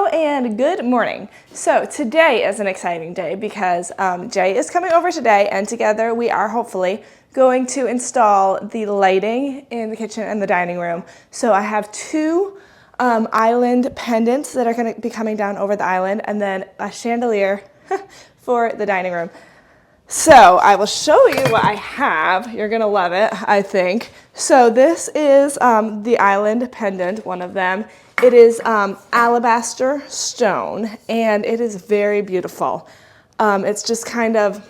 Hello and good morning. So today is an exciting day because Jay is coming over today, and together we are hopefully going to install the lighting in the kitchen and the dining room. So I have two island pendants that are going to be coming down over the island, and then a chandelier for the dining room. So I will show you what I have. You're gonna love it, I think. So this is the island pendant, one of them. It is alabaster stone, and it is very beautiful. It's just kind of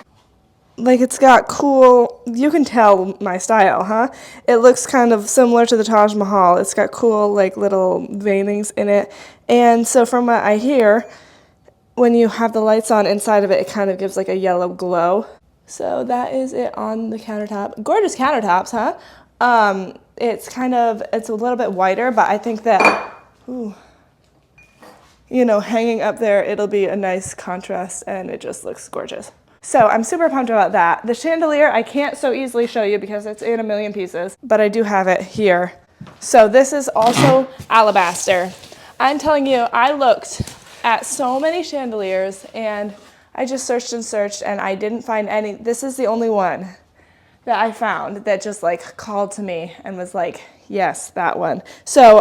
like, it's got cool, you can tell my style, huh? It looks kind of similar to the Taj Mahal. It's got cool like little veinings in it. And so from what I hear, when you have the lights on inside of it, it kind of gives like a yellow glow. So that is it on the countertop. Gorgeous countertops, huh? It's a little bit whiter, but I think that, ooh, you know, hanging up there, it'll be a nice contrast, and it just looks gorgeous. So I'm super pumped about that. The chandelier, I can't so easily show you because it's in a million pieces, but I do have it here. So this is also alabaster. I'm telling you, I looked at so many chandeliers, and I just searched and searched, and I didn't find any. This is the only one that I found that just like called to me and was like, yes, that one. So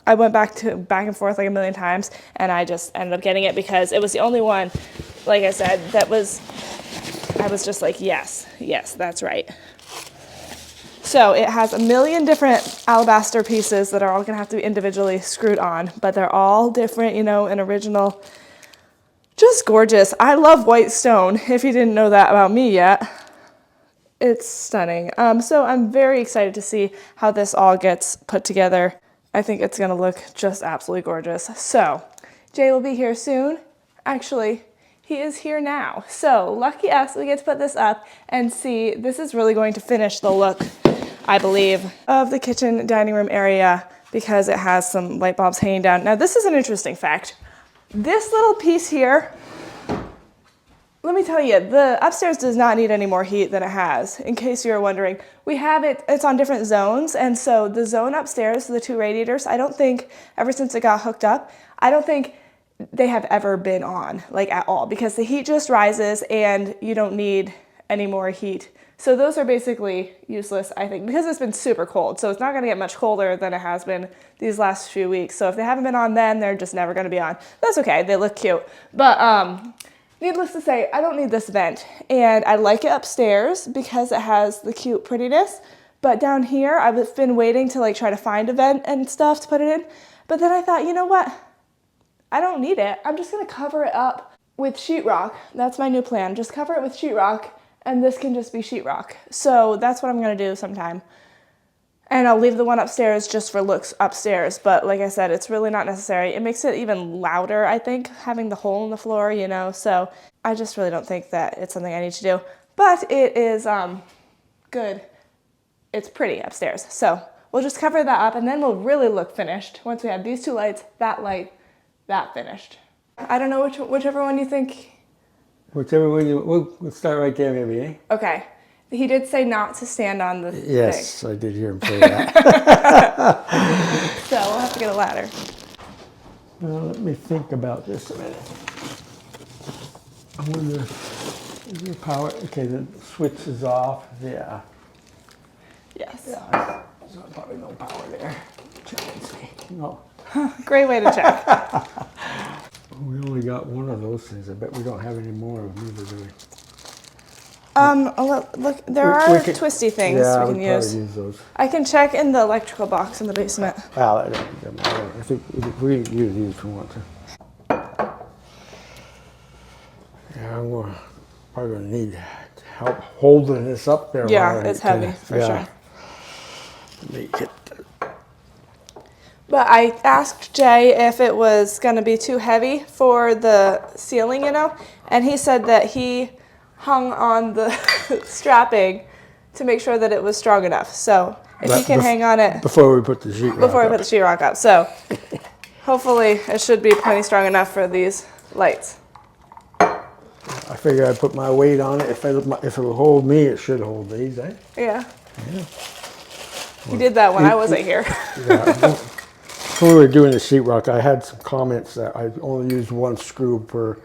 I went back and forth like a million times, and I just ended up getting it because it was the only one, like I said, I was just like, yes, that's right. So it has a million different alabaster pieces that are all gonna have to be individually screwed on, but they're all different, you know, and original. Just gorgeous. I love white stone, if you didn't know that about me yet. It's stunning. So I'm very excited to see how this all gets put together. I think it's gonna look just absolutely gorgeous. So Jay will be here soon. Actually, he is here now. So lucky us, we get to put this up and see. This is really going to finish the look, I believe, of the kitchen dining room area because it has some light bulbs hanging down. Now this is an interesting fact. This little piece here, let me tell you, the upstairs does not need any more heat than it has, in case you're wondering. We have it, it's on different zones, and so the zone upstairs, the two radiators, I don't think, ever since it got hooked up, I don't think they have ever been on, like at all, because the heat just rises and you don't need any more heat. So those are basically useless, I think, because it's been super cold. So it's not gonna get much colder than it has been these last few weeks. So if they haven't been on then, they're just never gonna be on. That's okay, they look cute. But needless to say, I don't need this vent. And I like it upstairs because it has the cute prettiness. But down here, I've been waiting to like try to find a vent and stuff to put it in. But then I thought, you know what? I don't need it. I'm just gonna cover it up with sheetrock. That's my new plan. Just cover it with sheetrock, and this can just be sheetrock. So that's what I'm gonna do sometime. And I'll leave the one upstairs just for looks upstairs. But like I said, it's really not necessary. It makes it even louder, I think, having the hole in the floor, you know. So I just really don't think that it's something I need to do. But it is good. It's pretty upstairs. So we'll just cover that up, and then we'll really look finished. Once we have these two lights, that light, that finished. I don't know whichever one you think. Whichever one we'll start right there maybe, eh? Okay. He did say not to stand on the thing. Yes, I did hear him say that. So we'll have to get a ladder. Well, let me think about this a minute. I wonder, is there power? Okay, the switch is off. Yeah. Yes. Yeah, there's probably no power there. Check and see. No. Great way to check. We only got one of those things. I bet we don't have any more of them either, do we? Look, there are twisty things we can use. Probably use those. I can check in the electrical box in the basement. Well, I think we use these if we want to. Yeah, I'm probably gonna need help holding this up there. Yeah, it's heavy for sure. Let me get. But I asked Jay if it was gonna be too heavy for the ceiling, you know, and he said that he hung on the strapping to make sure that it was strong enough. So if he can hang on it before we put the sheetrock up. So hopefully it should be plenty strong enough for these lights. I figure I'd put my weight on it. If it will hold me, it should hold these, eh? Yeah. He did that when I wasn't here. Yeah, when we were doing the sheetrock, I had some comments that I only used one screw per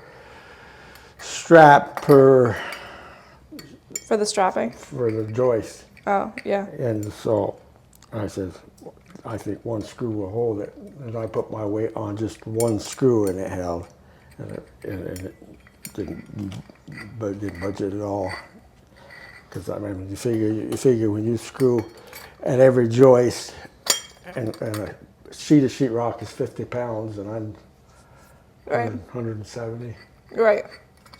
strap per For the strapping? for the joist. Oh, yeah. And so I said, I think one screw will hold it. And I put my weight on just one screw and it held. And it didn't budge at all. Because I mean, you figure when you screw at every joist, and a sheet of sheetrock is 50 pounds, and I'm Right. 170. Right.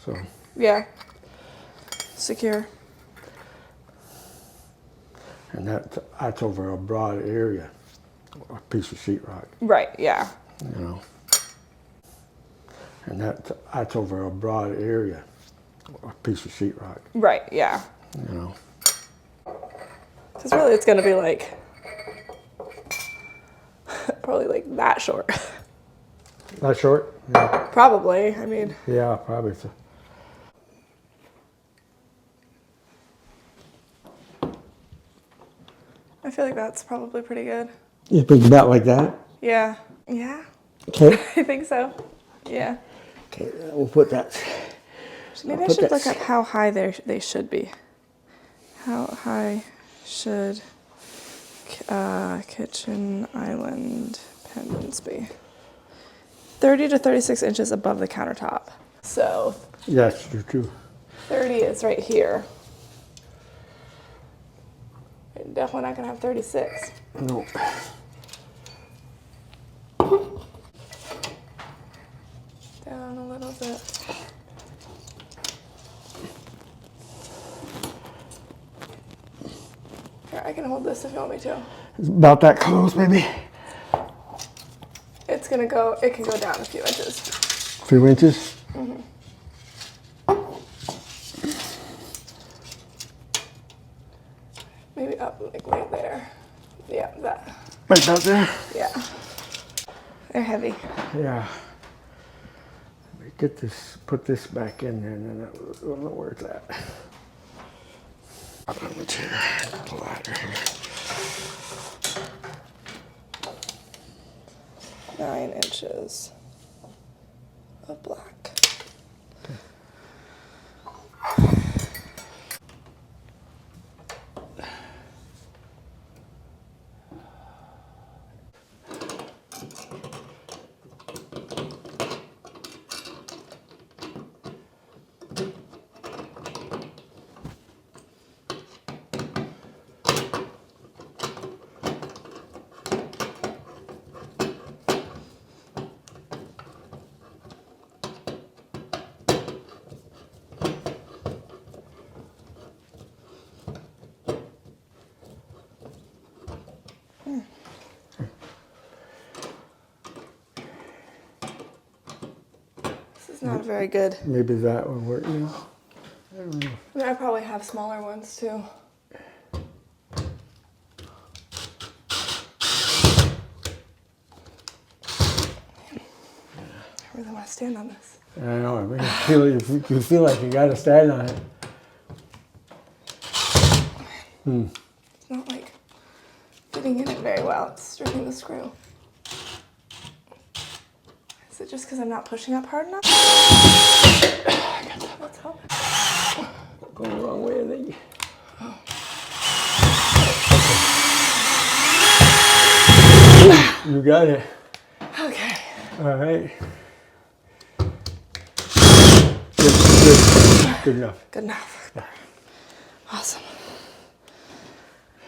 So Yeah. Secure. and that's over a broad area, a piece of sheetrock, Right, yeah. you know. And that's over a broad area, a piece of sheetrock, Right, yeah. you know. Because really it's going to be like, probably like that short. That short? Yeah, Probably, I mean. yeah, probably so. I feel like that's probably pretty good. You think about like that? Yeah. Yeah. Okay. I think so. Yeah. Okay, we'll put that. Maybe I put should that look up how high they should be. How high should kitchen island pendants be? 30 to 36 inches above the countertop. So Yes, you too. 30 is right here. You're definitely not gonna have 36. No. Down a little bit. Here, I can hold this if you want me to. It's about that close, maybe. It's gonna go, it can go down a few inches. 3 inches. Maybe up like right there. Yeah, that. Right about there. Yeah. They're heavy. Yeah. Let me get this, put this back in there, and then I don't know where it's at. On the chair, the ladder here. 9 inches of black. This is not very good. Maybe that would work, you know? I don't know. I mean, I probably have smaller ones too. I really want to stand on this. I know, I mean, you feel like you gotta stand on it. It's not like fitting in it very well. It's stripping the screw. Is it just because I'm not pushing up hard enough? Let's hope. Going the wrong way, I think. You got it. Okay. All right. Good enough. Good enough. Awesome.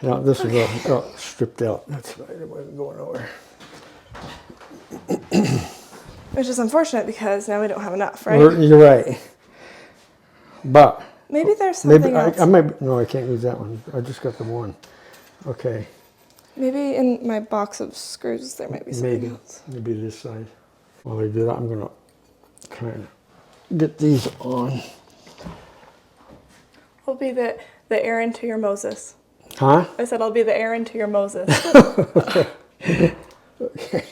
Now this is all stripped out. That's right. It wasn't going nowhere. Which is unfortunate because now we don't have enough, right? You're right. But Maybe there's something else. I might. No, I can't use that one. I just got the one. Okay. Maybe in my box of screws there might be something else. Maybe this side. While I do that, I'm gonna kind of get these on. I'll be the Aaron to your Moses. Huh? I said I'll be the Aaron to your Moses. Okay. Okay.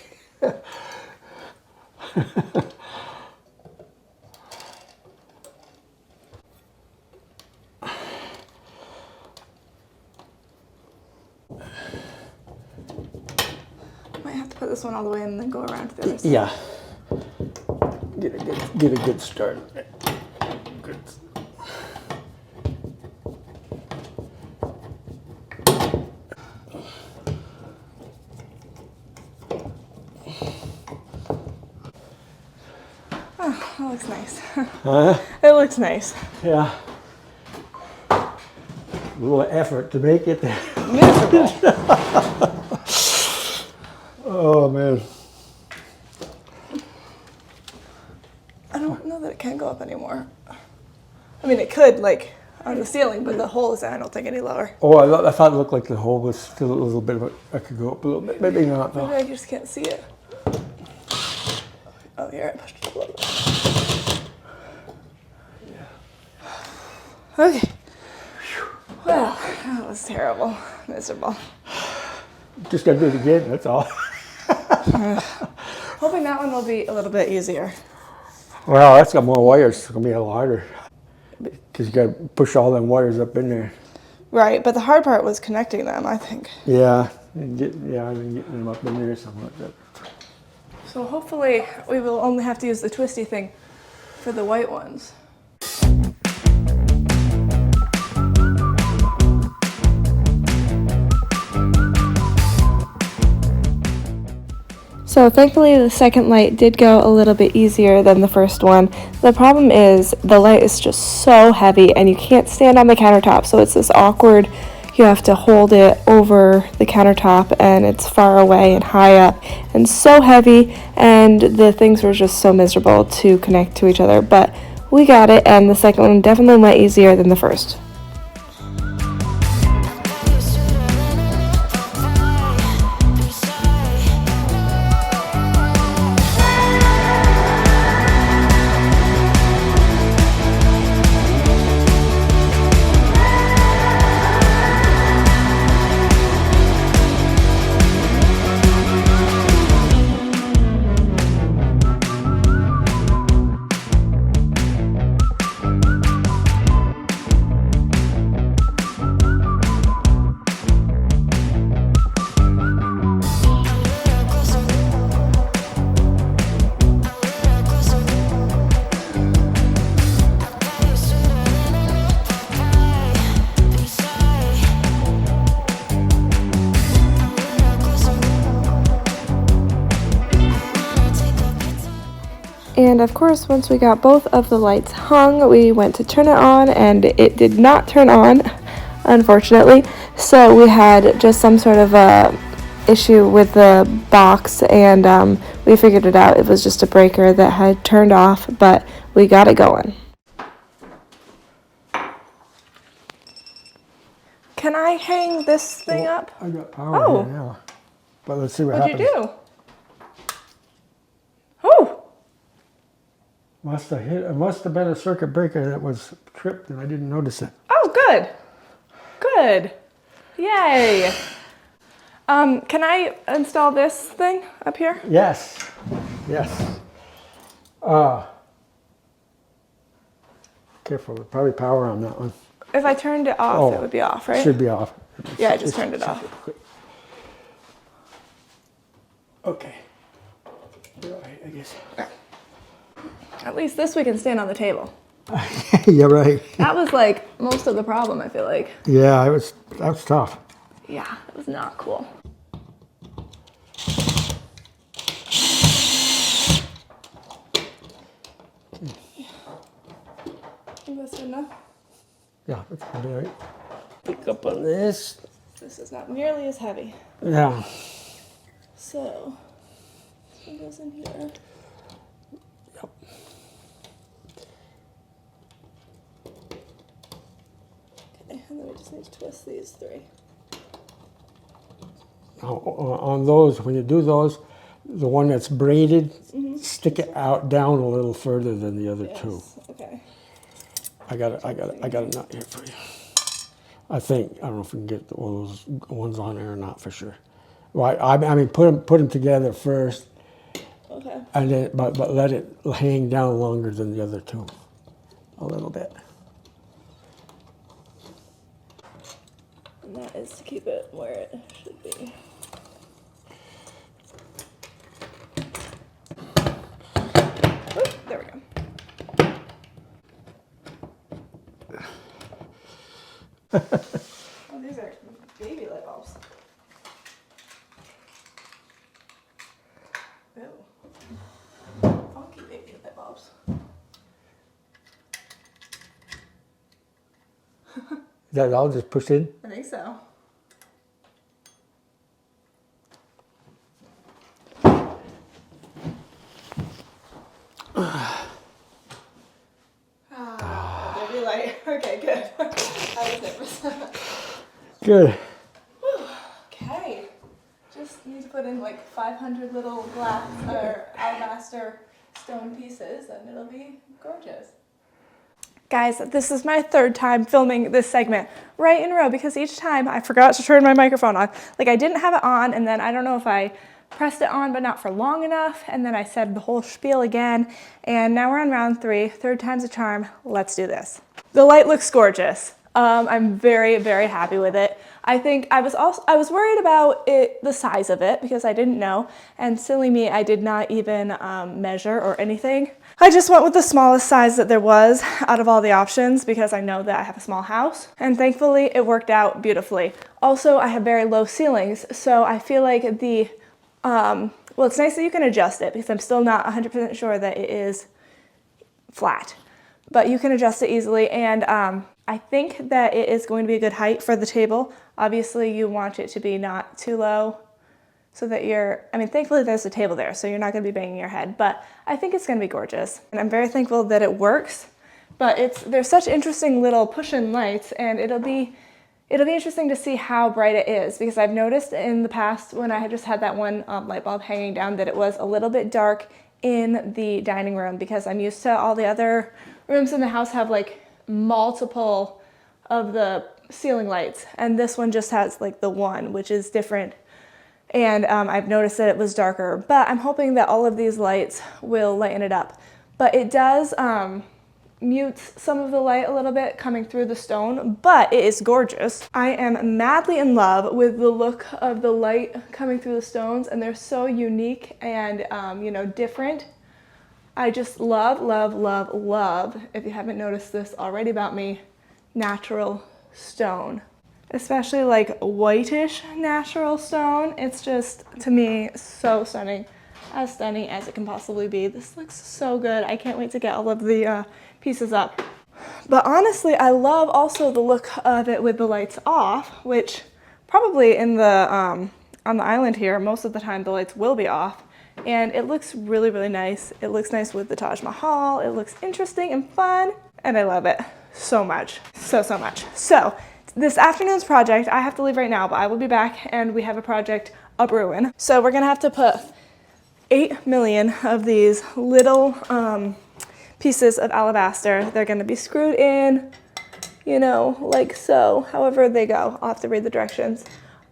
Might have to put this this one all the way and then go around to the other side. Yeah. Get a good start. Good. Oh, that looks nice. Huh? It looks nice. Yeah. A little effort to make it. Miserable. Oh man. I don't know that it can go up anymore. I mean, it could, like, on the ceiling, but the hole is, I don't think, any lower. Oh, I thought it looked like the hole was still a little bit of it. I could go up a little bit. Maybe not though. Maybe I just can't see it. Oh, here, I pushed it up a little bit. Okay. Well, that was terrible. Miserable. Just gotta do it again, that's all. Hoping that one will be a little bit easier. Well, that's got more wires. It's gonna be a lot harder. Because you gotta push all them wires up in there. Right, but the hard part was connecting them, I think. Yeah, and getting them up in there or something like that. So hopefully we will only have to use the twisty thing for the white ones. So thankfully the second light did go a little bit easier than the first one. The problem is the light is just so heavy and you can't stand on the countertop, so it's this awkward, you have to hold it over the countertop and it's far away and high up and so heavy, and the things were just so miserable to connect to each other, but we got it, and the second one definitely went easier than the first. And of course, once we got both of the lights hung, we went to turn it on and it did not turn on, unfortunately. So we had just some sort of a issue with the box, and we figured it out. It was just a breaker that had turned off, but we got it going. Can I hang this thing up? I got power here now. But let's see what What'd happens. you do? Oh! It must have been a circuit breaker that was tripped and I didn't notice it. Oh, good. Good. Yay. Can I install this thing up here? Yes. Yes. Careful, there's probably power on that one. If I turned it off, it would be off, right? Should be off. Yeah, I just turned it off. Okay. You're all right, I guess. At least this we can stand on the table. Yeah, right. That was like most of the problem, I feel like. Yeah, that was tough. Yeah, it was not cool. Think that's good enough? Yeah, that's probably all right. Pick up on this. This is not nearly as heavy. Yeah. So, this one goes in here. Yep. Okay, and then we just need to twist these three. Now, on those, when you do those, the one that's braided, stick it out down a little further than the other two. Okay. I got a nut here for you. I think. I don't know if we can get all those ones on there or not for sure. Well, I mean, put them together first. Okay. And then, but let it hang down longer than the other two, a little bit. And that is to keep it where it should be. There we go. Oh, these are baby light bulbs. Ew. Funky baby light bulbs. Is that all just pushed in? I think so. Baby light. Okay, good. I was nervous. Good. Okay. Just need to put in like 500 little glass or alabaster stone pieces and it'll be gorgeous. Guys, this is my third time filming this segment right in a row because each time I forgot to turn my microphone on. Like I didn't have it on and then I don't know if I pressed it on but not for long enough and then I said the whole spiel again and now we're on round 3, third time's a charm. Let's do this. The light looks gorgeous. I'm very, very happy with it. I think I was worried about the size of it because I didn't know, and silly me, I did not even measure or anything. I just went with the smallest size that there was out of all the options because I know that I have a small house, and thankfully it worked out beautifully. Also, I have very low ceilings, so I feel like well, it's nice that you can adjust it because I'm still not 100% sure that it is flat, but you can adjust it easily, and I think that it is going to be a good height for the table. Obviously, you want it to be not too low so that thankfully there's a table there, so you're not going to be banging your head, but I think it's going to be gorgeous. And I'm very thankful that it works, but there's such interesting little push-in lights, and it'll be interesting to see how bright it is because I've noticed in the past when I had just had that one light bulb hanging down that it was a little bit dark in the dining room because I'm used to all the other rooms in the house have like multiple of the ceiling lights and this one just has like the one, which is different, and I've noticed that it was darker, but I'm hoping that all of these lights will lighten it up. But it does mutes some of the light a little bit coming through the stone, but it is gorgeous. I am madly in love with the look of the light coming through the stones, and they're so unique and different. I just love, love, love, love, if you haven't noticed this already about me, natural stone. Especially like whitish natural stone. It's just, to me, so stunning. As stunning as it can possibly be. This looks so good. I can't wait to get all of the pieces up. But honestly, I love also the look of it with the lights off, which probably in the on the island here, most of the time the lights will be off. And it looks really, really nice. It looks nice with the Taj Mahal. It looks interesting and fun, and I love it so much. So much. So this afternoon's project, I have to leave right now, but I will be back and we have a project a brewing. So we're gonna have to put 8 million of these little pieces of alabaster. They're gonna be screwed in, like so, however they go. I'll have to read the directions.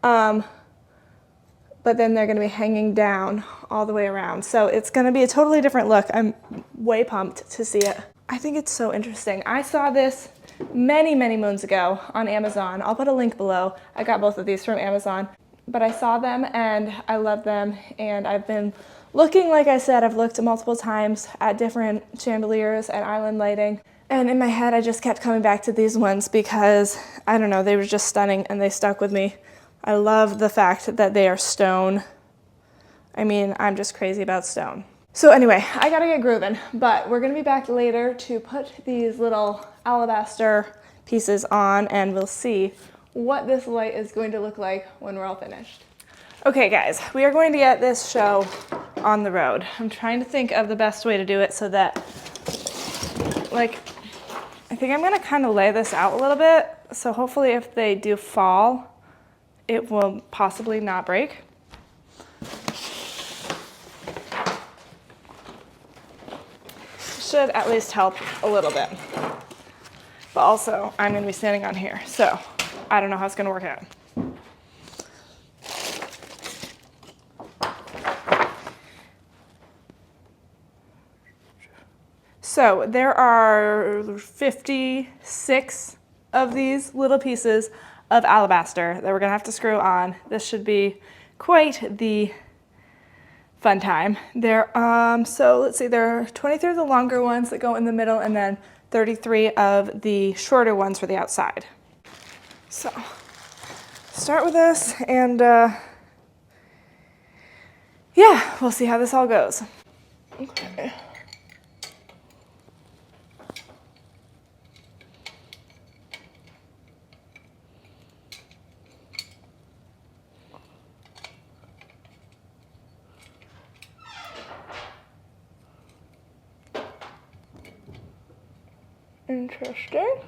But then they're gonna be hanging down all the way around. So it's gonna be a totally different look. I'm way pumped to see it. I think it's so interesting. I saw this many, many moons ago on Amazon. I'll put a link below. I got both of these from Amazon, but I saw them and I love them. And I've been looking, like I said, I've looked multiple times at different chandeliers and island lighting. And in my head, I just kept coming back to these ones because, I don't know, they were just stunning and they stuck with me. I love the fact that they are stone. I mean, I'm just crazy about stone. So anyway, I gotta get grooving, but we're gonna be back later to put these little alabaster pieces on and we'll see what this light is going to look like when we're all finished. Okay guys, we are going to get this show on the road. I'm trying to think of the best way to do it so that, I think I'm gonna kind of lay this out a little bit. So hopefully if they do fall, it will possibly not break. Should at least help a little bit. But also, I'm gonna be standing on here, so I don't know how it's gonna work out. So there are 56 of these little pieces of alabaster that we're gonna have to screw on. This should be quite the fun time. So let's see, there are 23 of the longer ones that go in the middle and then 33 of the shorter ones for the outside. So start with this and yeah, we'll see how this all goes. Okay. Interesting.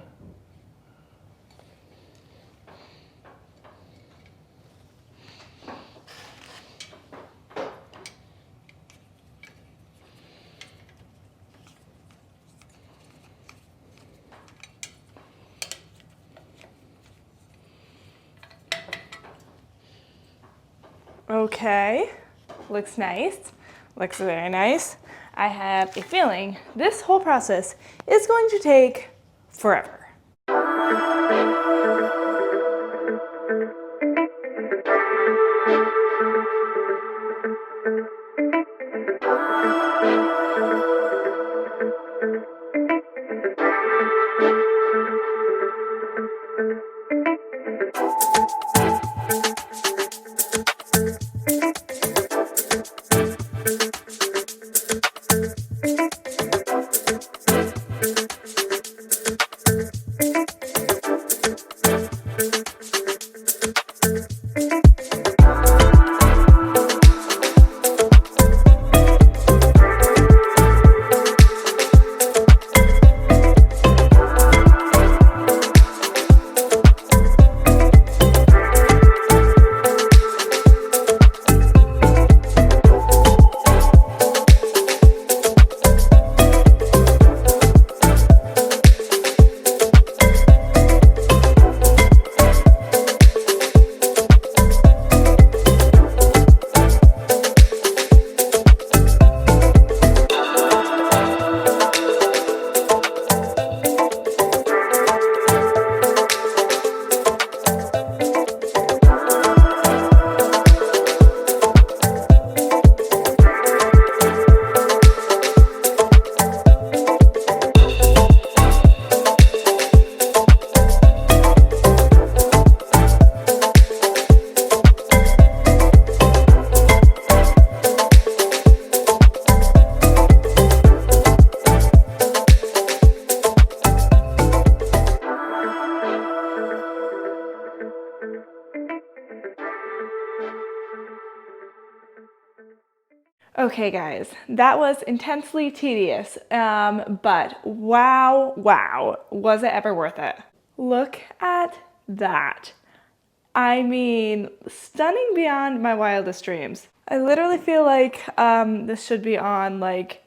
Okay, looks nice, looks very nice. I have a feeling this whole process is going to take forever. Okay guys, that was intensely tedious, but wow, was it ever worth it? Look at that. I mean, stunning beyond my wildest dreams. I literally feel like this should be on like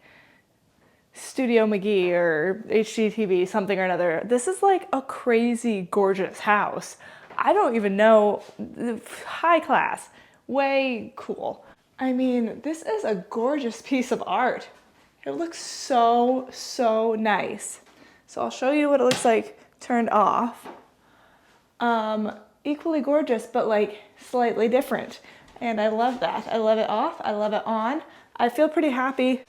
Studio McGee or HGTV, something or another. This is like a crazy gorgeous house. I don't even know, high class, way cool. I mean, this is a gorgeous piece of art. It looks so, so nice. So I'll show you what it looks like turned off. Equally gorgeous, but like slightly different. And I love that. I love it off, I love it on. I feel pretty happy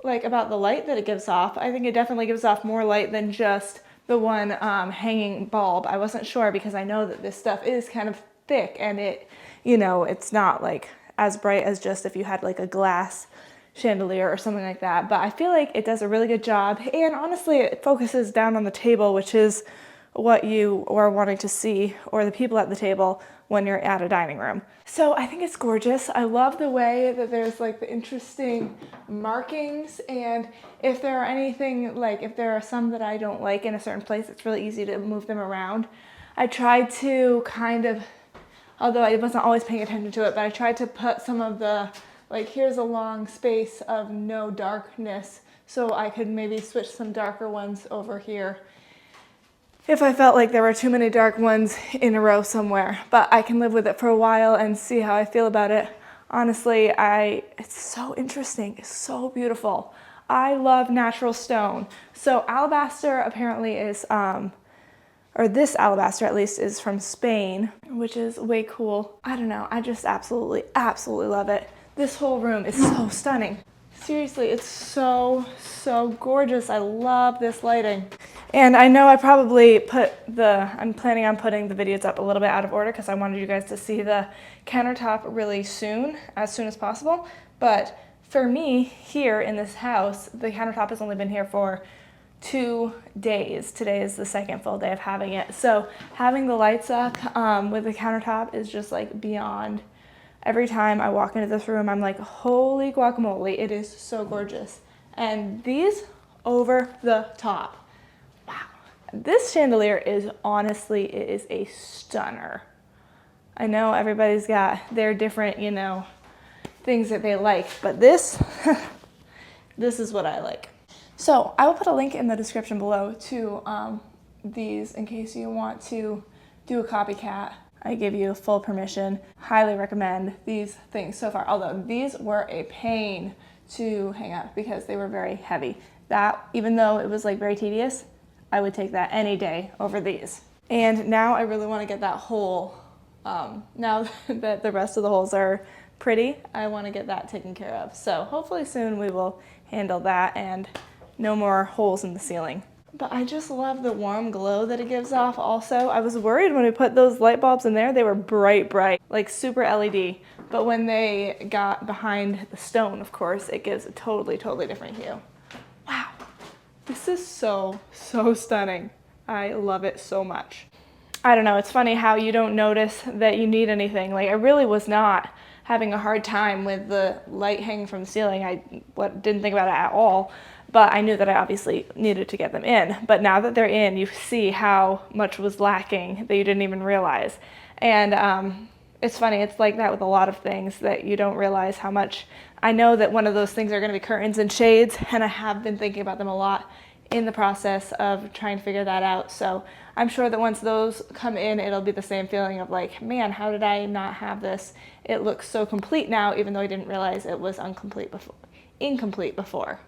like about the light that it gives off. I think it definitely gives off more light than just the one hanging bulb. I wasn't sure because I know that this stuff is kind of thick and it, you know, it's not like as bright as just if you had like a glass chandelier or something like that. But I feel like it does a really good job. And honestly, it focuses down on the table, which is what you are wanting to see, or the people at the table when you're at a dining room. So I think it's gorgeous. I love the way that there's like the interesting markings, and if there are anything, like if there are some that I don't like in a certain place, it's really easy to move them around. I tried to kind of, although I wasn't always paying attention to it, but I tried to put some of the, like here's a long space of no darkness, so I could maybe switch some darker ones over here if I felt like there were too many dark ones in a row somewhere. But I can live with it for a while and see how I feel about it. Honestly, it's so interesting, it's so beautiful. I love natural stone. So alabaster apparently is, or this alabaster at least, is from Spain, which is way cool. I don't know, I just absolutely love it. This whole room is so stunning. Seriously, it's so, so gorgeous. I love this lighting. And I know I probably I'm planning on putting the videos up a little bit out of order because I wanted you guys to see the countertop really soon as possible. But for me, here in this house, the countertop has only been here for 2 days. Today is the second full day of having it. So having the lights up with the countertop is just like beyond. Every time I walk into this room, I'm like, holy guacamole, it is so gorgeous. And these over the top. Wow. This chandelier is honestly, it is a stunner. I know everybody's got their different, you know, things that they like, but this, this is what I like. So I will put a link in the description below to these in case you want to do a copycat. I give you full permission. Highly recommend these things so far. Although these were a pain to hang up because they were very heavy. That, even though it was like very tedious, I would take that any day over these. And now I really want to get that hole, now that the rest of the holes are pretty, I want to get that taken care of. So hopefully soon we will handle that and no more holes in the ceiling. But I just love the warm glow that it gives off also. I was worried when we put those light bulbs in there, they were bright, like super LED. But when they got behind the stone, of course, it gives a totally, totally different hue. Wow, this is so, so stunning. I love it so much. I don't know, it's funny how you don't notice that you need anything. Like I really was not having a hard time with the light hanging from the ceiling. I didn't think about it at all. But I knew that I obviously needed to get them in. But now that they're in, you see how much was lacking that you didn't even realize. And it's funny, it's like that with a lot of things that you don't realize how much. I know that one of those things are going to be curtains and shades, and I have been thinking about them a lot in the process of trying to figure that out. So I'm sure that once those come in, it'll be the same feeling of like, man, how did I not have this? It looks so complete now, even though I didn't realize it was incomplete before.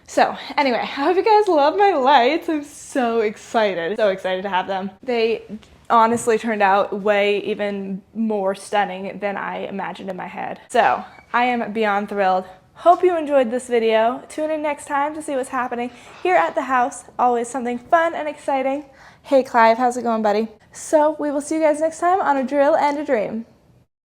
So anyway, I hope you guys love my lights. I'm so excited to have them. They honestly turned out way even more stunning than I imagined in my head. So I am beyond thrilled. Hope you enjoyed this video. Tune in next time to see what's happening here at the house. Always something fun and exciting. Hey Clive, how's it going, buddy? So we will see you guys next time on A Drill and a Dream.